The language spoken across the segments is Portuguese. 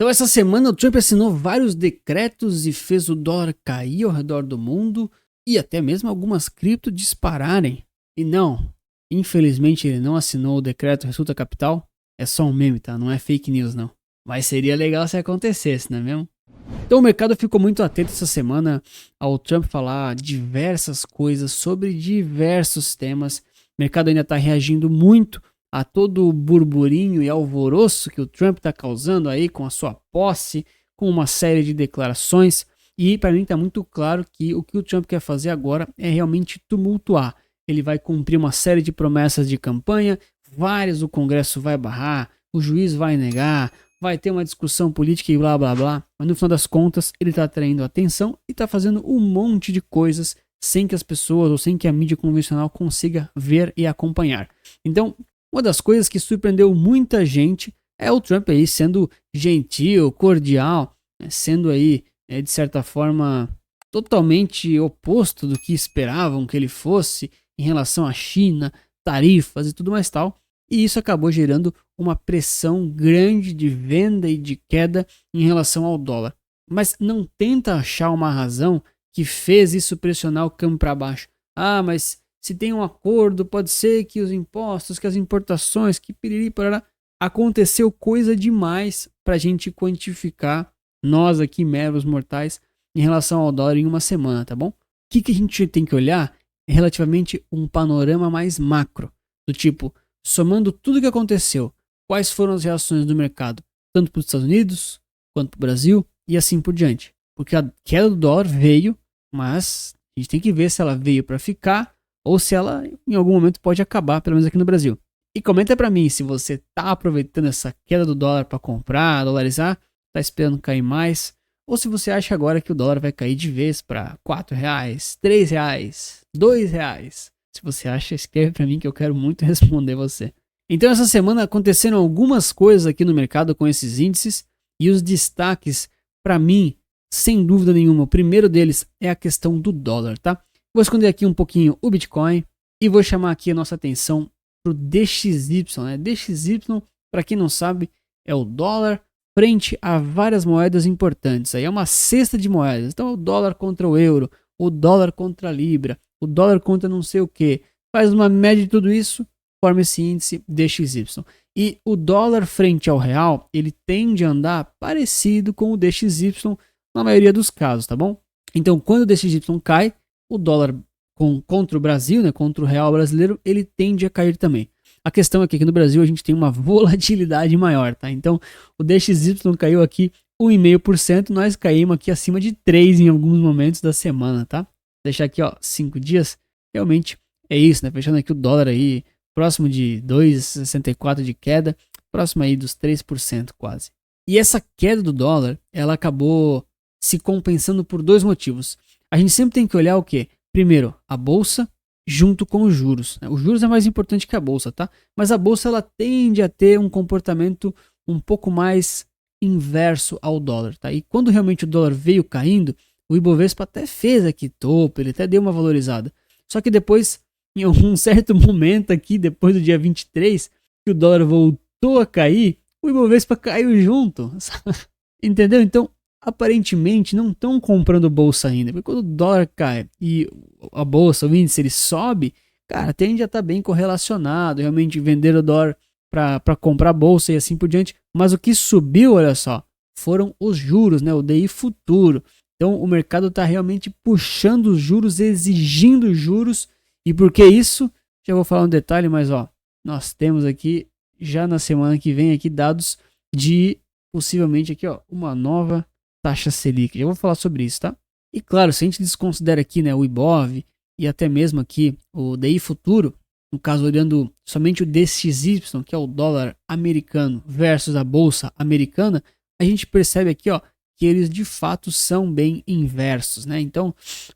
Então essa semana o Trump assinou vários decretos e fez o dólar cair ao redor do mundo e até mesmo algumas cripto dispararem. E não, infelizmente ele não assinou o decreto Resulta Capital. É só um meme, tá? Não é fake news não. Mas seria legal se acontecesse, não é mesmo? Então o mercado ficou muito atento essa semana ao Trump falar diversas coisas sobre diversos temas. O mercado ainda está reagindo muito a todo o burburinho e alvoroço que o Trump está causando aí com a sua posse, com uma série de declarações. E para mim está muito claro que o Trump quer fazer agora é realmente tumultuar. Ele vai cumprir uma série de promessas de campanha, várias o Congresso vai barrar, o juiz vai negar, vai ter uma discussão política e blá blá blá, mas no final das contas ele está atraindo atenção e está fazendo um monte de coisas sem que as pessoas ou sem que a mídia convencional consiga ver e acompanhar. Então, uma das coisas que surpreendeu muita gente é o Trump aí sendo gentil, cordial, sendo aí, de certa forma, totalmente oposto do que esperavam que ele fosse em relação à China, tarifas e tudo mais tal. E isso acabou gerando uma pressão grande de venda e de queda em relação ao dólar. Mas não tenta achar uma razão que fez isso pressionar o câmbio para baixo. Ah, mas se tem um acordo, pode ser que os impostos, que as importações, que piriri, parará. Aconteceu coisa demais para a gente quantificar, nós aqui, meros mortais, em relação ao dólar em uma semana, tá bom? O que a gente tem que olhar é relativamente um panorama mais macro, do tipo, somando tudo o que aconteceu, quais foram as reações do mercado, tanto para os Estados Unidos, quanto para o Brasil, e assim por diante. Porque a queda do dólar veio, mas a gente tem que ver se ela veio para ficar, ou se ela em algum momento pode acabar, pelo menos aqui no Brasil. E comenta para mim se você está aproveitando essa queda do dólar para comprar, dolarizar, está esperando cair mais, ou se você acha agora que o dólar vai cair de vez para R$4, R$3, R$2. Se você acha, escreve para mim que eu quero muito responder você. Então essa semana aconteceram algumas coisas aqui no mercado com esses índices e os destaques para mim, sem dúvida nenhuma, o primeiro deles é a questão do dólar, tá? Vou esconder aqui um pouquinho o Bitcoin e vou chamar aqui a nossa atenção para o DXY, né? DXY, para quem não sabe, é o dólar frente a várias moedas importantes. Aí é uma cesta de moedas. Então, o dólar contra o euro, o dólar contra a libra, o dólar contra não sei o que. Faz uma média de tudo isso, forma esse índice DXY. E o dólar frente ao real, ele tende a andar parecido com o DXY na maioria dos casos, tá bom? Então, quando o DXY cai, o dólar contra o Brasil, né, contra o real brasileiro, ele tende a cair também. A questão é que aqui no Brasil a gente tem uma volatilidade maior, tá? Então, o DXY caiu aqui 1,5%, nós caímos aqui acima de 3 em alguns momentos da semana, tá? Vou deixar aqui, ó, 5 dias, realmente é isso, né? Fechando aqui o dólar aí, próximo de 2,64 de queda, próximo aí dos 3% quase. E essa queda do dólar, ela acabou se compensando por dois motivos. A gente sempre tem que olhar o quê? Primeiro, a bolsa junto com os juros. Os juros é mais importante que a bolsa, tá? Mas a bolsa ela tende a ter um comportamento um pouco mais inverso ao dólar, tá? E quando realmente o dólar veio caindo, o Ibovespa até fez aqui topo, ele até deu uma valorizada. Só que depois, em um certo momento aqui, depois do dia 23, que o dólar voltou a cair, o Ibovespa caiu junto. Entendeu? Então, aparentemente não estão comprando bolsa ainda, porque quando o dólar cai e a bolsa, o índice, ele sobe, cara, tende a estar bem correlacionado, realmente vender o dólar para comprar bolsa e assim por diante, mas o que subiu, olha só, foram os juros, né, o DI futuro. Então o mercado está realmente puxando os juros, exigindo juros, e por que isso? Já vou falar um detalhe, mas ó, nós temos aqui, já na semana que vem aqui, dados de possivelmente aqui, ó, uma nova taxa Selic. Já vou falar sobre isso, tá? E claro, se a gente desconsidera aqui, né, o IBOV e até mesmo aqui o DI futuro, no caso olhando somente o DXY, que é o dólar americano versus a bolsa americana, a gente percebe aqui, ó, que eles de fato são bem inversos, né? Então,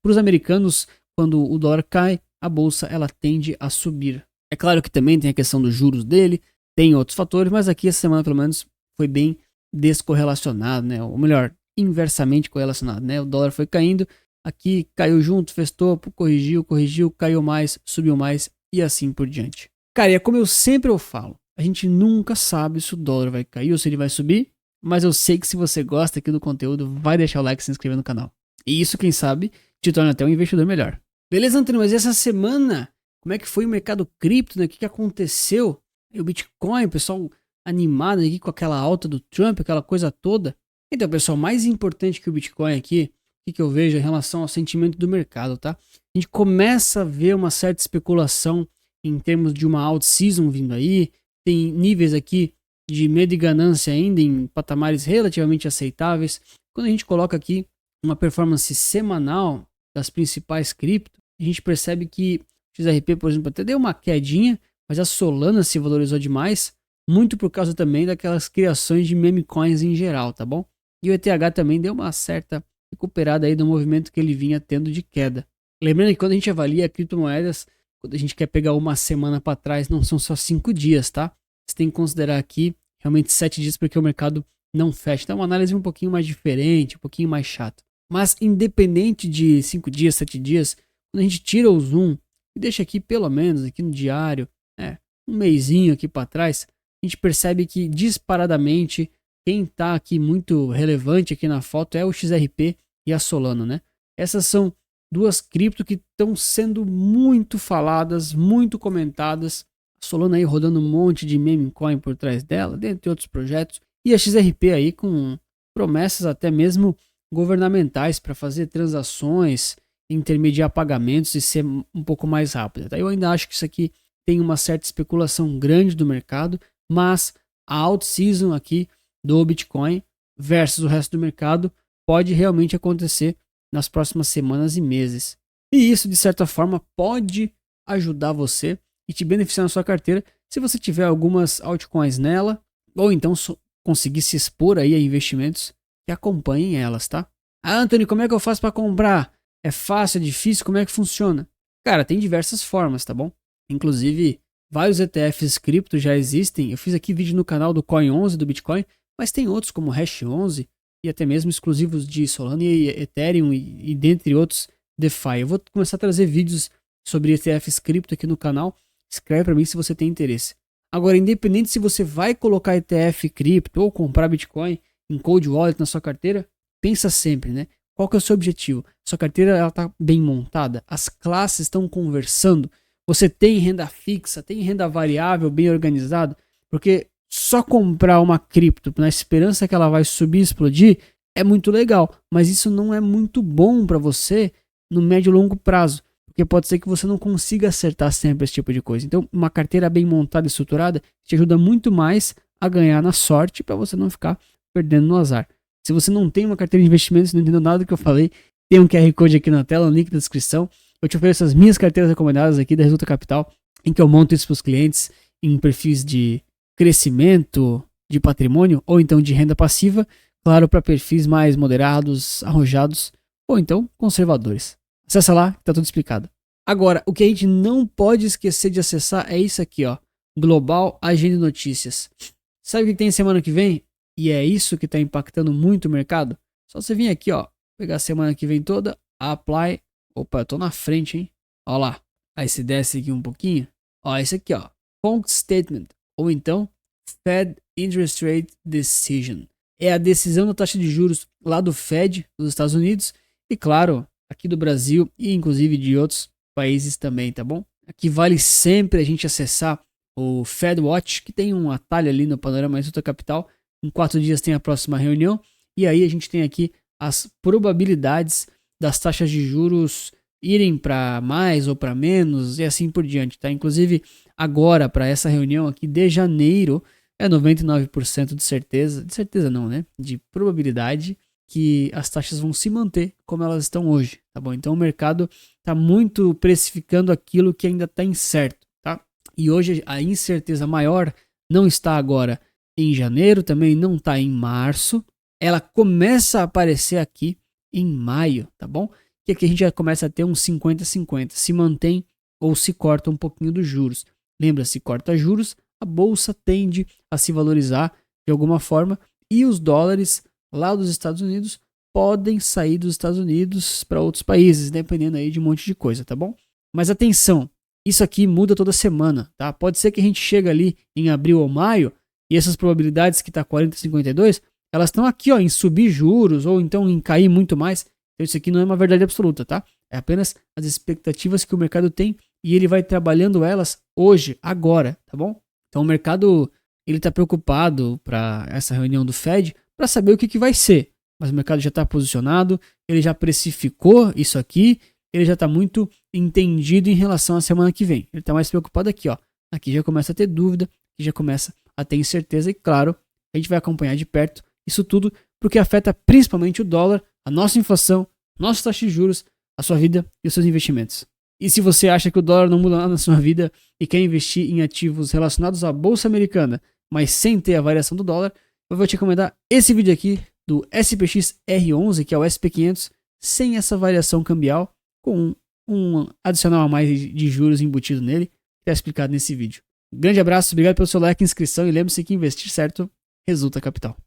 para os americanos, quando o dólar cai, a bolsa ela tende a subir. É claro que também tem a questão dos juros dele, tem outros fatores, mas aqui essa semana pelo menos foi bem descorrelacionado, né? Ou melhor, inversamente correlacionado, né? O dólar foi caindo, aqui caiu junto, fez topo, corrigiu, caiu mais, subiu mais e assim por diante. Cara, e é como eu sempre falo, a gente nunca sabe se o dólar vai cair ou se ele vai subir, mas eu sei que se você gosta aqui do conteúdo, vai deixar o like e se inscrever no canal. E isso, quem sabe, te torna até um investidor melhor. Beleza, Antônio? Mas essa semana, como é que foi o mercado cripto, né? O que aconteceu? E o Bitcoin, o pessoal animado aqui com aquela alta do Trump, aquela coisa toda. Então, pessoal, mais importante que o Bitcoin aqui, o que eu vejo em relação ao sentimento do mercado, tá? A gente começa a ver uma certa especulação em termos de uma out-season vindo aí. Tem níveis aqui de medo e ganância ainda em patamares relativamente aceitáveis. Quando a gente coloca aqui uma performance semanal das principais cripto, a gente percebe que o XRP, por exemplo, até deu uma quedinha, mas a Solana se valorizou demais, muito por causa também daquelas criações de meme coins em geral, tá bom? E o ETH também deu uma certa recuperada aí do movimento que ele vinha tendo de queda. Lembrando que quando a gente avalia criptomoedas, quando a gente quer pegar uma semana para trás, não são só 5 dias, tá? Você tem que considerar aqui realmente 7 dias porque o mercado não fecha. Então é uma análise um pouquinho mais diferente, um pouquinho mais chata. Mas independente de 5 dias, 7 dias, quando a gente tira o zoom e deixa aqui pelo menos aqui no diário, um mesinho aqui para trás, a gente percebe que disparadamente quem está aqui muito relevante aqui na foto é o XRP e a Solana, né? Essas são duas cripto que estão sendo muito faladas, muito comentadas. A Solana aí rodando um monte de meme coin por trás dela, dentre outros projetos. E a XRP aí com promessas até mesmo governamentais para fazer transações, intermediar pagamentos e ser um pouco mais rápida. Tá? Eu ainda acho que isso aqui tem uma certa especulação grande do mercado, mas a out-season aqui do Bitcoin versus o resto do mercado pode realmente acontecer nas próximas semanas e meses. E isso, de certa forma, pode ajudar você e te beneficiar na sua carteira se você tiver algumas altcoins nela, ou então conseguir se expor aí a investimentos que acompanhem elas, tá? Ah, Anthony, como é que eu faço para comprar? É fácil, é difícil? Como é que funciona? Cara, tem diversas formas, tá bom? Inclusive, vários ETFs cripto já existem. Eu fiz aqui vídeo no canal do Coin11 do Bitcoin, mas tem outros como Hash11 e até mesmo exclusivos de Solana e Ethereum e dentre outros DeFi. Eu vou começar a trazer vídeos sobre ETFs cripto aqui no canal. Escreve para mim se você tem interesse. Agora, independente se você vai colocar ETF cripto ou comprar Bitcoin em cold wallet na sua carteira, pensa sempre, né? Qual que é o seu objetivo? Sua carteira ela tá bem montada? As classes estão conversando? Você tem renda fixa? Tem renda variável bem organizado? Porque só comprar uma cripto na esperança que ela vai subir e explodir é muito legal, mas isso não é muito bom para você no médio e longo prazo, porque pode ser que você não consiga acertar sempre esse tipo de coisa. Então, uma carteira bem montada e estruturada te ajuda muito mais a ganhar na sorte para você não ficar perdendo no azar. Se você não tem uma carteira de investimentos, não entendeu nada do que eu falei, tem um QR Code aqui na tela, um link na descrição. Eu te ofereço as minhas carteiras recomendadas aqui da Resulta Capital, em que eu monto isso para os clientes em perfis de crescimento, de patrimônio ou então de renda passiva, claro, para perfis mais moderados, arrojados ou então conservadores. Acessa lá, tá tudo explicado. Agora, o que a gente não pode esquecer de acessar é isso aqui, ó, Global Agenda de Notícias. Sabe o que tem semana que vem? E é isso que está impactando muito o mercado? Só você vir aqui, ó, pegar a semana que vem toda, apply. Opa, eu tô na frente, hein? Ó lá. Aí se desce aqui um pouquinho. Ó, esse aqui, ó. FONC Statement. Ou então, Fed Interest Rate Decision. É a decisão da taxa de juros lá do Fed, dos Estados Unidos. E claro, aqui do Brasil e inclusive de outros países também, tá bom? Aqui vale sempre a gente acessar o Fed Watch, que tem um atalho ali no Panorama Resulta Capital. Em 4 dias tem a próxima reunião. E aí a gente tem aqui as probabilidades das taxas de juros irem para mais ou para menos e assim por diante, tá? Inclusive agora para essa reunião aqui de janeiro é 99% de certeza não, né? De probabilidade que as taxas vão se manter como elas estão hoje, tá bom? Então o mercado está muito precificando aquilo que ainda está incerto, tá? E hoje a incerteza maior não está agora em janeiro, também não está em março, ela começa a aparecer aqui em maio, tá bom? Que aqui a gente já começa a ter uns 50-50, se mantém ou se corta um pouquinho dos juros. Lembra, se corta juros, a bolsa tende a se valorizar de alguma forma e os dólares lá dos Estados Unidos podem sair dos Estados Unidos para outros países, dependendo aí de um monte de coisa, tá bom? Mas atenção, isso aqui muda toda semana, tá? Pode ser que a gente chegue ali em abril ou maio e essas probabilidades que tá 40-52 elas estão aqui, ó, em subir juros ou então em cair muito mais. Então isso aqui não é uma verdade absoluta, tá? É apenas as expectativas que o mercado tem e ele vai trabalhando elas hoje, agora, tá bom? Então o mercado, ele tá preocupado para essa reunião do Fed para saber o que vai ser. Mas o mercado já está posicionado, ele já precificou isso aqui, ele já está muito entendido em relação à semana que vem. Ele está mais preocupado aqui, ó. Aqui já começa a ter dúvida, aqui já começa a ter incerteza e, claro, a gente vai acompanhar de perto isso tudo, porque afeta principalmente o dólar, a nossa inflação, nossa taxa de juros, a sua vida e os seus investimentos. E se você acha que o dólar não muda nada na sua vida e quer investir em ativos relacionados à Bolsa Americana, mas sem ter a variação do dólar, eu vou te recomendar esse vídeo aqui do SPX R11, que é o SP500, sem essa variação cambial, com um adicional a mais de juros embutido nele, que está explicado nesse vídeo. Grande abraço, obrigado pelo seu like, inscrição e lembre-se que investir certo resulta capital.